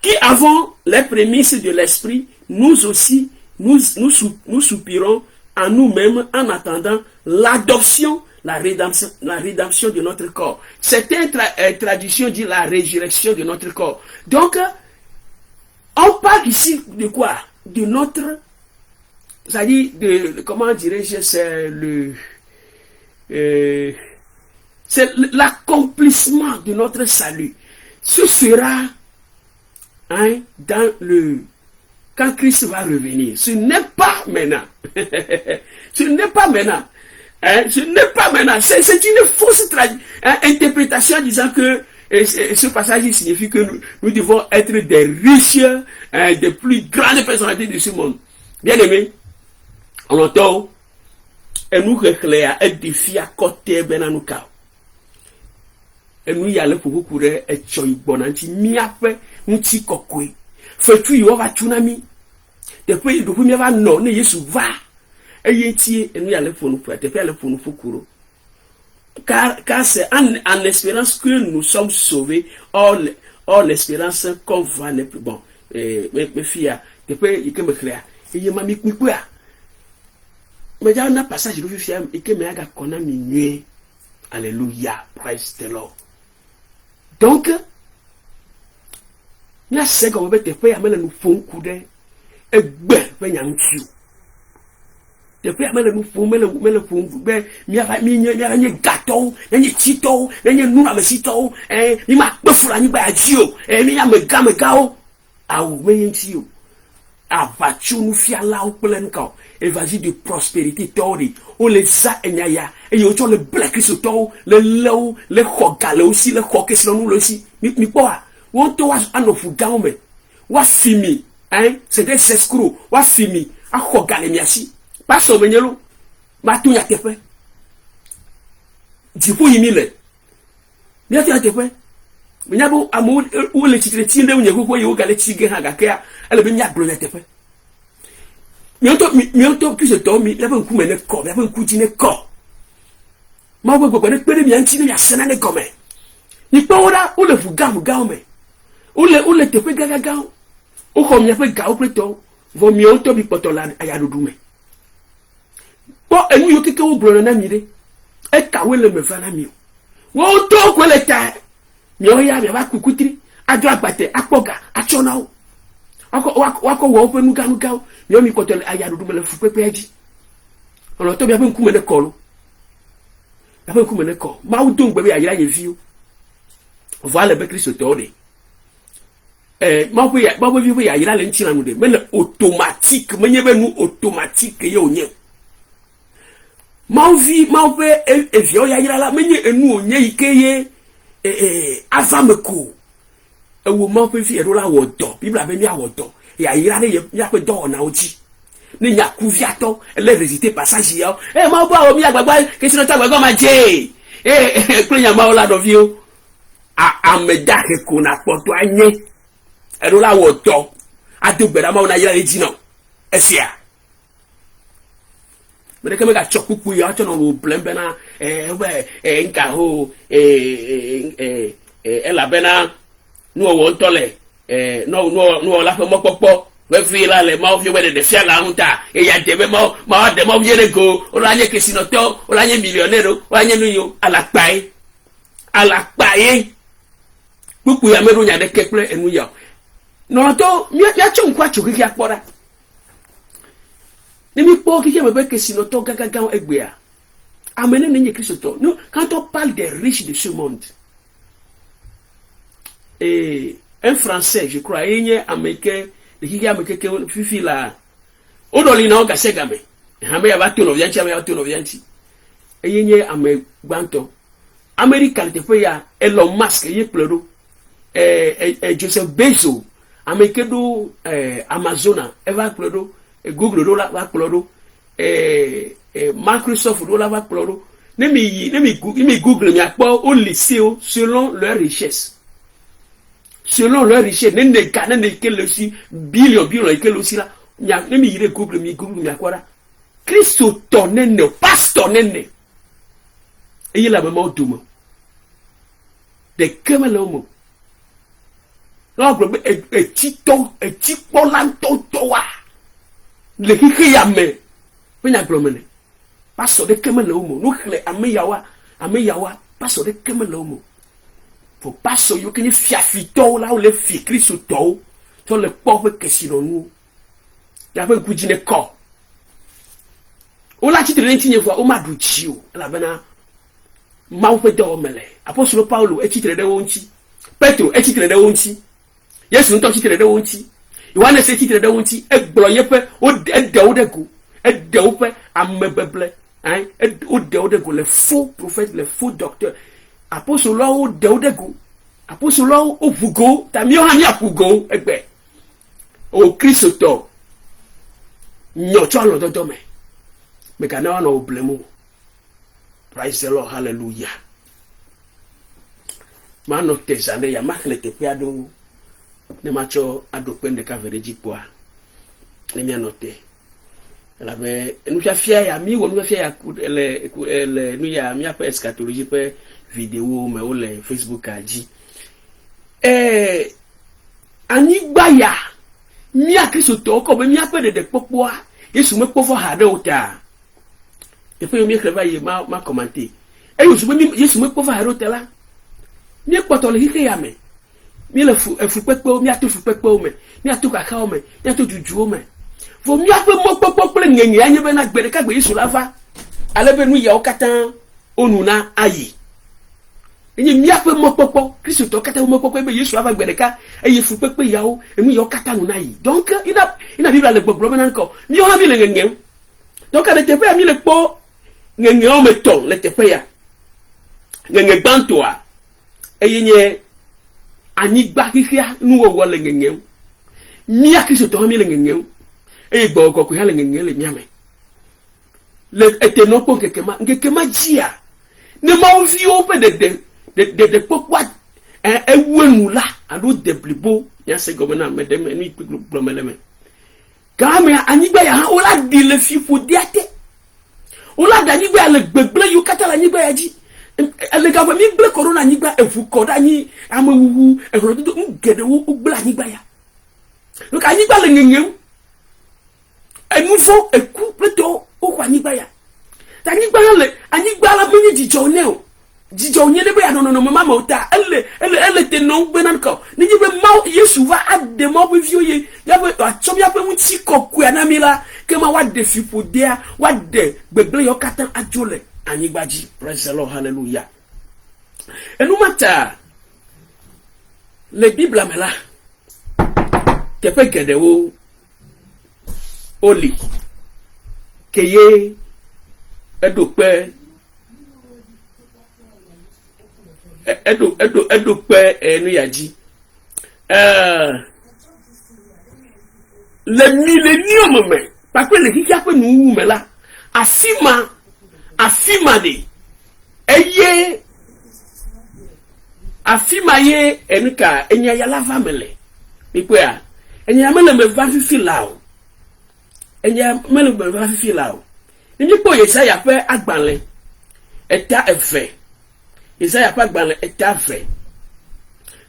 qui avons les prémices de l'esprit, nous aussi, nous soupirons en nous-mêmes en attendant l'adoption, la rédemption de notre corps. Certaines traductions disent la résurrection de notre corps. Donc, on parle ici de quoi? De notre, c'est-à-dire de, comment dirais-je, c'est l'accomplissement de notre salut. Ce sera dans le quand Christ va revenir. Ce n'est pas maintenant. Ce n'est pas maintenant. Ce n'est pas maintenant. C'est une fausse interprétation disant que ce passage signifie que nous devons être des riches, des plus grandes personnalités de ce monde. Bien aimé, on entend et nous réclare un défi à côté de nous. Et nous y allons pour vous courir et choy bonanti miape nti kokwe fetu yo va tunami depuis do mi va no ne Yesu va et yeti et nous y allons pour nous pour aller pour nous fukuro car c'est en espérance que nous sommes sauvés or l'espérance qu'on va ne plus bon mes filles depuis il que me clair et y mami quoi mais il y a un passage de fiam et que me aga kona minue alléluia praise the Lord. Donc, il y a ce qu'on va te faire, mais nous font coup de et ben, ben, y'a un tue. Te faire, mais nous font, mais le font, ben, il y a un gâteau, il y a un tito, il y a un nourrisito, il m'a pas fourni par Dieu, et il y a un gao, ah, mais il y a un tio. Ah, va-tu nous faire là au plein camp, évangile de prospérité, tori, o le za enyaya et o to le black Christo le lew le khogale aussi le khokeslo nu le aussi mi poa won to wa anofu gaume wa fimi c'est des escrocs wa fimi a khogale mi asi pastor benyelo ma tunya tepe dipo yimile mi ati tepe Minyabo amu ou le titre tinde ou nyego yo gale tige ha gakea ele be nya blonete pe mi onto plus de mi la ban ku mene ko la ban ku dine ko ma bo bo ne pere mi anti ne ya sena ne come ni pa ora o le fuga me o le tepe gaga o ko mi ape ga o preto vo mi onto bi potola aya dudu me bo enu yo keke o blonete na mi de e ka we le me fa na mi wo to ko le ta Mioya ya bakukutiri adwa gbate akpoga achonao wako wo pe nuga yo mi kotele aya dudu mele fupepe aji ono to bi abe nkume ne kolo abe nkume ne ko ma u dun gbe ayira ye view voilà be Christ tore ma bo vi ya ayira le ntina nu de mele automatique menye be nu automatique ye onye ma be e vio ya ayira la menye enu onye ikeye azameko ewo ma pe fi erola wodo bibla be mi awodo ya ira ne ya pe do na oji ni ya ku fi ato ele résister passage yo ma bo awo mi agbagba ke sino ta gbagba ma je kule ya ma ola do vi o ameda ke ko na poto anye erola wodo adogbera ma ona ira eji no esia mais quand même chokupu ya to no blembe na nka ho ela bena no wo ntole no la fe mopopo we fi la le ma fi we de fia la hunta ya de ma de mo yere go o la nye kesino to o la nye millionnaire o la nye nuyo ala pae pupu ya meru nya de kekle enu ya no to mi ya chonkwa chokiki akpora Nimi po qui me que si notre gaga egbea. Amenez n'est Christo. Nous, quand on parle des riches de ce monde, et un Français, je crois, il y a américain, qui a américain, fifi là, au dolina, on casse gamé. Hamé a tout novianti, amé a tout novianti. Et il y a amé banto. Américain, te fait ya Elon Musk, il y a pleuro. Joseph Bezos, américain do Amazona, Eva pleuro. Google do la va cloro Microsoft do la va cloro mi Google mi apo au lycée selon leur richesse ne kana ne quel aussi billion quel aussi là mi ire Google mi akwara Christo tonene pastor nene et la maman dumo de kemalomo no gbe e tito lanto toa le kiki ya me penya glomene pastor de kemele umo no kle ameyawa pastor de kemele umo fo pastor yo kini fiafito la o le fi Christ to le pauvre kesino nu ya be kujine ko o la titre ntinye fo o madu chi o la bena ma o pe do mele apostole Paulo e titre de wonchi Petro e titre de wonchi Yesu nto titre de wonchi Yohane se titre de wonti e gbloye pe o de o de go e de o pe amebeble o de o de go le faux prophète le faux docteur apostole o de o de go apostole o vugo ta mi o ha mi apugo egbe o Christo nyo chalo do me kana no blemu praise the Lord hallelujah mano tesane ya maklete pe ado ne macho adopende ka vereji poa ne mi anote la be nous ya fia ya mi wonu fia ya le nu ya mi apa eschatologie pe vidéo me o le Facebook aji ani gbaya mi a Christo ko be mi apa de popoa Yesu me pofo hade ota e pe mi creva ye ma commenter e Yesu me pofo hade ota la mi poto le hike ya me mi le fu pepe mi atu fu pepe me mi atu kakao me mi atu juju me vo mi ape mo popo ple ngenye anye be na gbere ka gbe Yesu lava ale be nu ya o katan onuna ayi enye mi ape mo popo Kristo to katan mo popo be Yesu lava gbere ka eye fu pepe ya o emu ya o katan nu ayi donc ina Bible le gbogbo me nan ko mi o ha mi le ngenye donc ale te pe mi le po ngenge o meton le tepeya ngenge bantoa eyenye anigba kikia nuwo wole ngenge mia kiso to mi le ngenge gbo ko ku ha le ngenge le miame le etenopo ngekema jia ne ma ovi o pe de popwa ewenu la ado deblibo ya se gomena medem ni problème kame anigba ya ola di le fifu diate ola da anigba le gbegble yu kata la anigba ya ji ele ga mi gble corona anigba efu ko da ni amewu ehoro do ngede wo gble anigba ya lo ka anigba le ngengem enufo eku pleto o kwa anigba ya ta anigba la mi jijo ne o jijo nye be ya no mama ota ele te no gbe nan ko ni be ma yesu va ade mo be vie ya be achom ya be muti koku na mi la ke ma wa de fipo dia wa de gbegle yo katan ajole anigbaji. Praise the Lord, hallelujah. Enu mata le bible amela te pe gede wo oli keye edope edope enu yaji le millennium me pa pe le kiki ape nu me la afima de eye afima ye enika enya ya lava mele ipe a enya mele me va fifi lao enya mele me va fifi lao ni po Yesaya pe agbanle eta efe Yesaya pe agbanle eta efe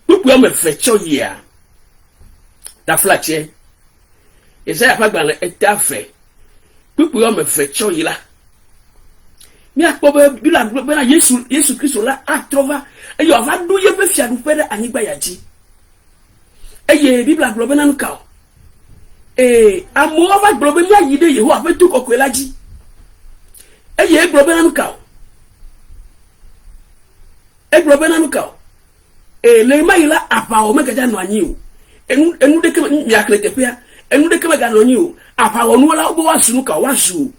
pupu me fe choyia ta flache Yesaya pe agbanle eta efe pupu me fe choyila mi akpobe bila na Yesu Kristo la atrova eyo ava do ye be fia du pere anigba yaji eye bibla globe na nka amo ava globe mi ayide yeho afetu kokwelaji eye globe na nka globe na nka le mayila apa o mega no anyi o enu de ke mi akrete pia enu de ke mega no anyi o apa o no la obo wasu nka wasu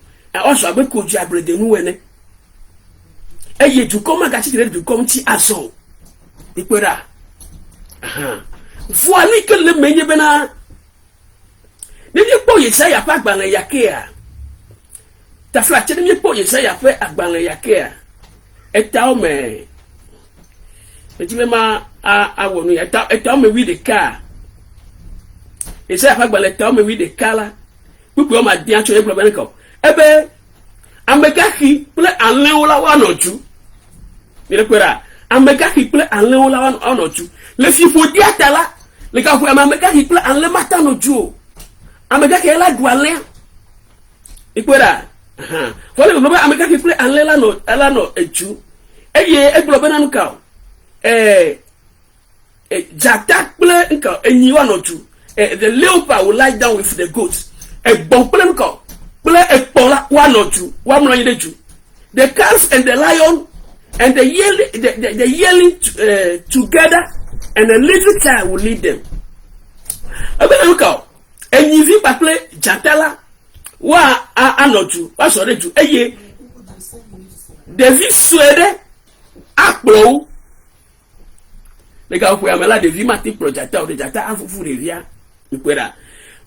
oso abeku ji abrede nu wene eye du koma ga chire du kom ti aso ipera voili que le menye bena ne bi po Yesaya pa agban yakea ta fla che ne bi po Yesaya pa agban yakea eta o me ejime ma awonu eta o me wi de ka Yesaya pa agban eta o me wi de kala pupu o ma di acho e problem ko ebe amekaki ple anle ola wa noju ile kwera amekaki ple anle ola wa noju le fi fo di atala le ka fo amekaki ple anle mata noju amekaki ela duale ikwera fo le globe amekaki ple anle la no eju eye e globe na nka jata ple nka enyi wa noju the leopard will lie down with the goats bon ple nka one or two, one more you. The calf and the lion and the yearling together, and a little child will lead them. Look out, and if you play Jatala, wa anotu, what's already to a year. David Swede, Apple, the guy who am allowed the Vimati project out the Jata for the Via,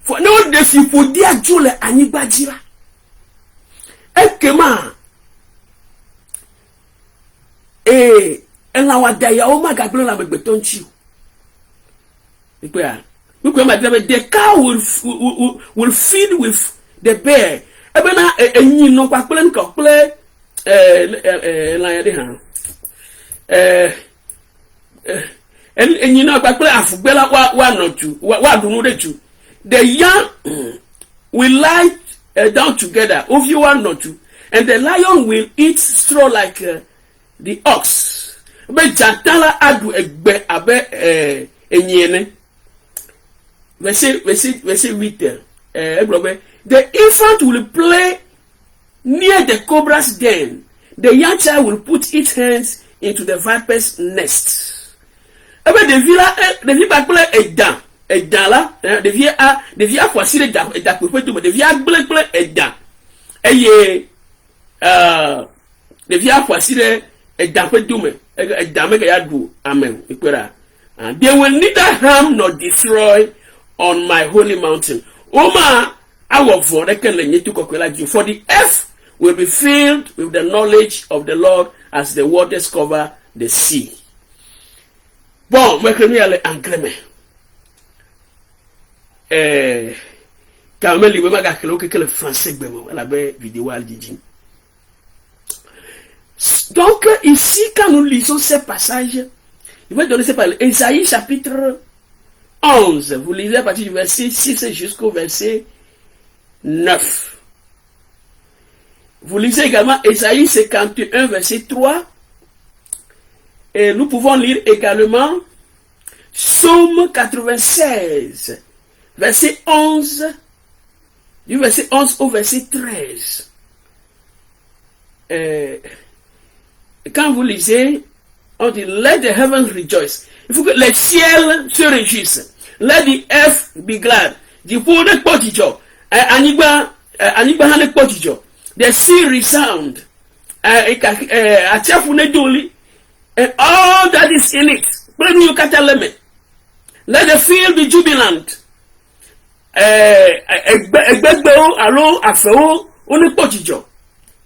for no, the people, dear Julia, Anibajira. Ekema ela wadaya o maga blo la begbetonchi ikwa ma the cow will feed with the bear ebe na enyi no pa pele nko pele la ya de ha enyi no pa pele afugbela wa notu wa dunu deju the young will lie down together, of you are not to, and the lion will eat straw like the ox. But Jantala adu egbe abe enyene. Verse 8. The infant will play near the cobra's den. The young child will put its hands into the viper's nest. Ebe the villa play edan. Edala devia kwasire da pepeto devia gble edan eye de via voici et d'après dume et dame que yadu amen ikwera they will neither harm nor destroy on my holy mountain oma awo for rekele nyetu kokwela ju for the earth will be filled with the knowledge of the Lord as the waters cover the sea. Bon, moi que nous allons en crémer. Quand même, il m'a dit que le français, la belle vidéo à l'idée. Donc, ici, quand nous lisons ces passages, il va donner ces passages. Ésaïe chapitre 11. Vous lisez à partir du verset 6 jusqu'au verset 9. Vous lisez également Ésaïe 51, verset 3. Et nous pouvons lire également Psaume 96, verset 11, du verset 11 au verset 13. Quand vous lisez, on dit, let the heavens rejoice. Il faut que les ciels se réjouissent. Let the earth be glad. Du coup, le potijo, Anigba le potijo. The sea resound, and all that is in it. Let the field be jubilant.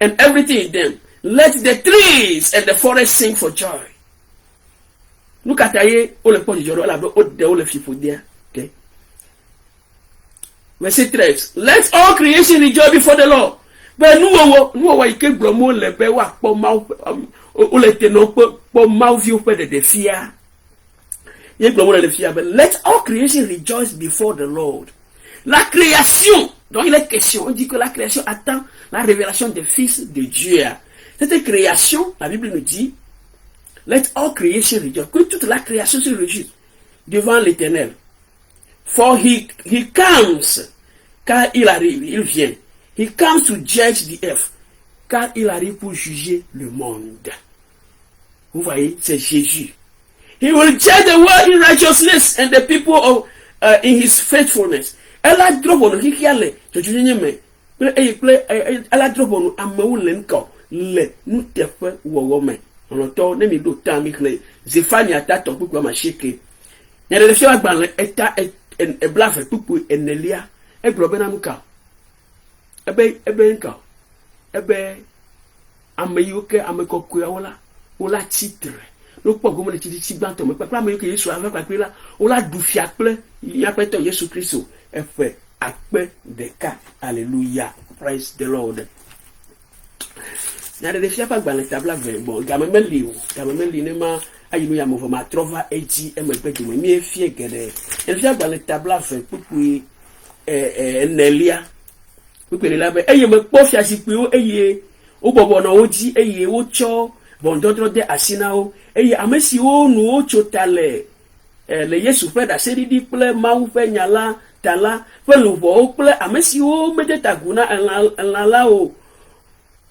And everything in them. Let the trees and the forest sing for joy. Look at the okay. Verset 13. Let all creation rejoice before the Lord. But nous que bromo le be wa po ma o le teno po ma view pe de fear. Ye bromo le fear, but let all creation rejoice before the Lord. La création, donc il est question, on dit que la création attend la révélation des fils de Dieu. Cette création, la Bible nous dit, let all creation rejoice, que toute la création se réjouisse devant l'Éternel. For he comes, car il arrive, il vient. He comes to judge the earth, car il arrive pour juger le monde. Vous voyez, c'est Jésus. He will judge the world in righteousness and the people of, in his faithfulness. Elle a droppé qui allait, je dis mais elle a droppé ameau lenko le nous te fait wowome. On entend ne mi do temps mi clé. Zéphanie a tato pour quoi ma cheke. Il y a des choses à banler eta et blave pour enelia et blobena muka. Ebe nka ebe ameyuke amekokuya wala titre no po gomo le titi gbanto me papa ameyuke Yesu ave pa pe la wala dufia ple ya pe to Yesu Kristo e fe ape de ka hallelujah praise the Lord na de fia pa gban le tabla ve bon gamemeli ne ma ayinu ya mo ma trova eti e me pe ki me fie gede e fia gban le tabla ve pupu nelia pupu la be eye me po fia si pe o eye o bobo na oji eye o cho bon d'autres de asinao eye amesi o nu o chotale le Yesu fe da seri di ple ma u fe nyala tala fe lu bo ple amesi o mede taguna la o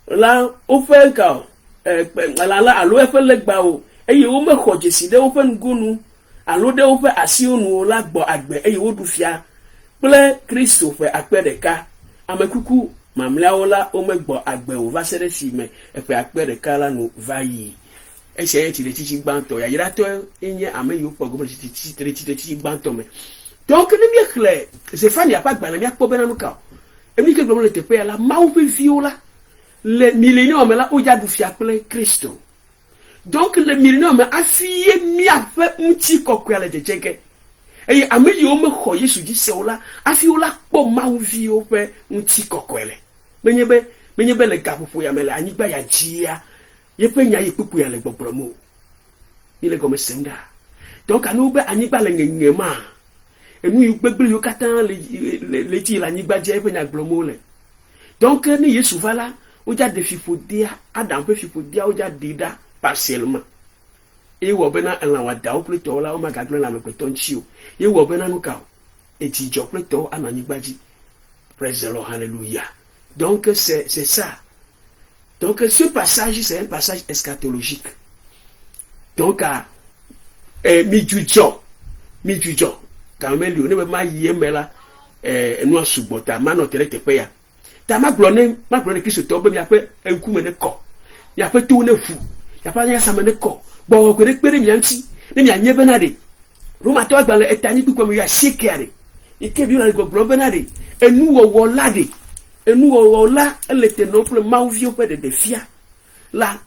la o fe ka la alo fe legba o eye o me khojesi de o fe ngunu alo de o fe asionu la gbo agbe eye o du fia ple Kristo fe akpedeka amekuku mamlaola o me gbo agbe o va sere si me e fe akpedeka la no va yi e se ti le titi gbanto ya yira to enye ameyo pogo mo titi gbanto me donc ne mi clair Stéphane ya pas gba na mi akpo bena no ka e mi ke gbo le tepe la ma o fe viola le millénium la o ja du fi akple Kristo donc le millénium a fié mi a fait un petit kokwa le tcheke et ameyo me kho Yesu di se ola a fi ola po ma o vi o pe un petit kokwele menyebe le gapopo ya mele anigba ya jia ye pe nya ye pupu ya le gbogbomo ni le comme senda donc anu be anigba le nyema enu yu gbegble yo katan le ti la anigba je pe nya gblomo le donc ni Yesu vala o ja de fifodia adam pe fifodia o ja dida partiellement e wo bena en la wada o pleto la o ma gadlo la me peton chiu e wo bena no ka e ti jo pleto ananigba ji praise the Lord hallelujah. Donc c'est ça. Donc ce passage c'est un passage eschatologique. Donc midjujo quand même lui ne ma yemela no subota ma no tere tepe ya ta ma glone Kristo to be mi ape enku me ne ko ya pe to na fu ya pa ya sama ne ko bo ko de pere nyanti ne nya nye benade Roma to agba le etani bi ko mi ya shekere ike bi na go bro benade enu wo lade enu wo la ele te nople ma uvio pe de fia la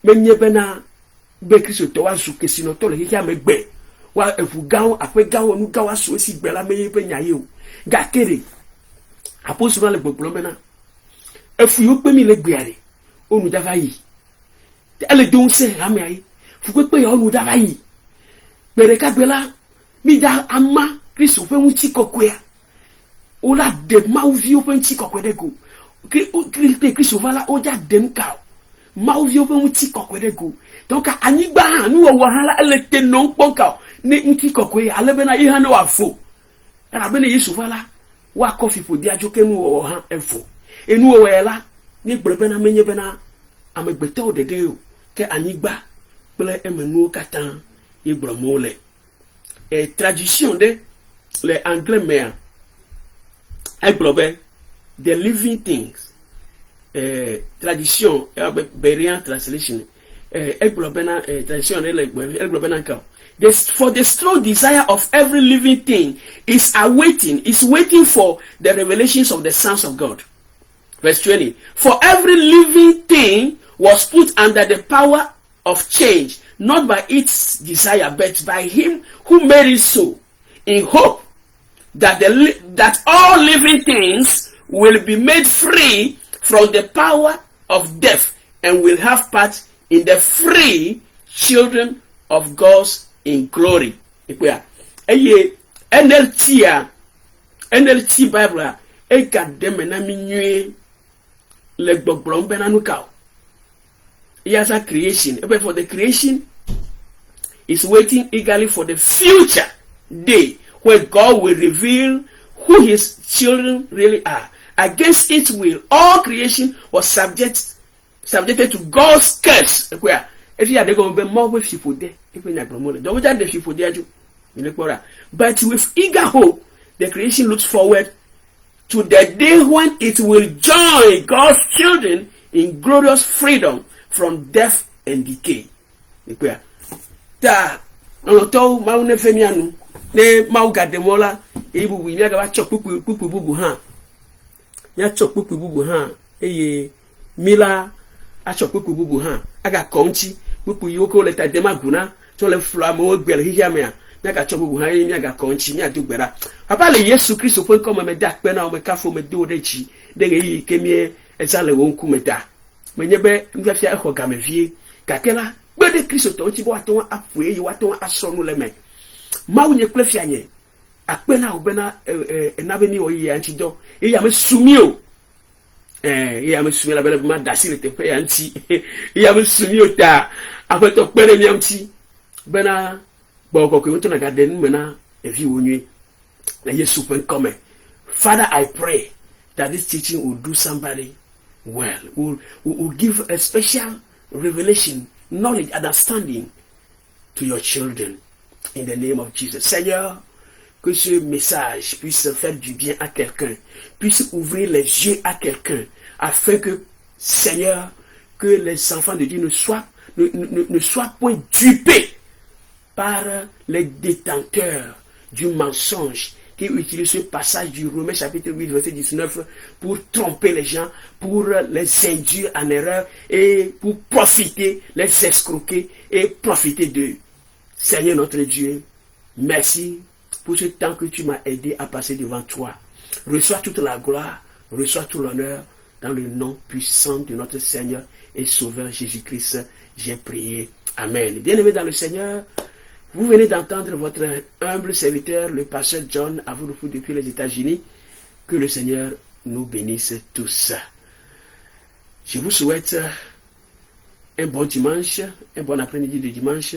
menye bena be Kristo to wa su kesi no to le ki amegbe wa efu gawo ape gawo nu gawa so si gbe la menye pe nyaye o ga kere apostle le gbogbo bena efu yo pe mi le gbe are onu dafa yi ele don se ame ayi fu pe yo onu dafa yi bere ka bela mi da ama Kristo pe mu ti kokoya o la de ma uvio pe ti kokode go Kristo vala o ja dem ka ma uvio pe mu ti kokode go donc anigba han nu wo han la ele te non ponka ne nti kokoya ale bena yi han no afo ara bena Yesu vala wa kofi po dia joke nu wo han efo enu wo ela ni gbe na menye bena amegbete o dede o ke anigba ple emenu katan ibromole tradition de les anglais mais the living things tradition Berean translation tradition for the strong desire of every living thing is waiting for the revelations of the sons of God. Verse 20. For every living thing was put under the power of change, not by its desire, but by him who made it so, in hope that all living things will be made free from the power of death and will have part in the free children of God's in glory. NLT Bible e gademe na minue le gbogbron benanuka. Yes, a creation. But for the creation is waiting eagerly for the future day where God will reveal who his children really are. Against its will, all creation was subjected to God's curse. Where if you are going to be more with people there, if you are going to be people there, but with eager hope, the creation looks forward to the day when it will join God's children in glorious freedom from death and decay. Ta onoto ma une femianu ne ma ugademola ibu wi mi aga chop pupu bubu ha ya chop pupu bubu ha eye mila a chop pupu bubu ha aga konchi pupu yoko leta demaguna to le flamo gbere hia me na ga chop bubu ha mi aga konchi mi adugbera papa le Yesu Kristo fo ko me da pe na o me ka fo me do de chi de yi kemie ezale wonku me da menyebe ngafia ekho gamevie kakela gbede Kristo to ti bo aton afue yi waton asonu leme mawunye klefianye akpena obena enabeni oyi antido ya me sumio ya me sumio la bele ma dasile te pe anti ya me sumio ta apeto pere mi anti bena boko ko to na garden mena evi wonwe na Yesu pen come. Father, I pray that this teaching will do somebody well, will give a special revelation, knowledge, understanding to your children in the name of Jesus. Seigneur, que ce message puisse faire du bien à quelqu'un, puisse ouvrir les yeux à quelqu'un, afin que, Seigneur, que les enfants de Dieu ne soient point dupés par les détenteurs du mensonge qui utilise ce passage du Romains chapitre 8 verset 19 pour tromper les gens, pour les induire en erreur et pour profiter, les escroquer et profiter d'eux. Seigneur notre Dieu, merci pour ce temps que tu m'as aidé à passer devant toi. Reçois toute la gloire, reçois tout l'honneur dans le nom puissant de notre Seigneur et Sauveur Jésus-Christ. J'ai prié. Amen. Bien-aimés dans le Seigneur, vous venez d'entendre votre humble serviteur, le pasteur John, à vous depuis les États-Unis. Que le Seigneur nous bénisse tous. Je vous souhaite un bon dimanche, un bon après-midi de dimanche.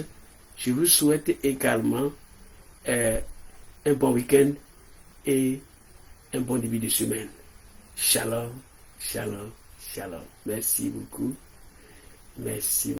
Je vous souhaite également un bon week-end et un bon début de semaine. Shalom, shalom, shalom. Merci beaucoup. Merci.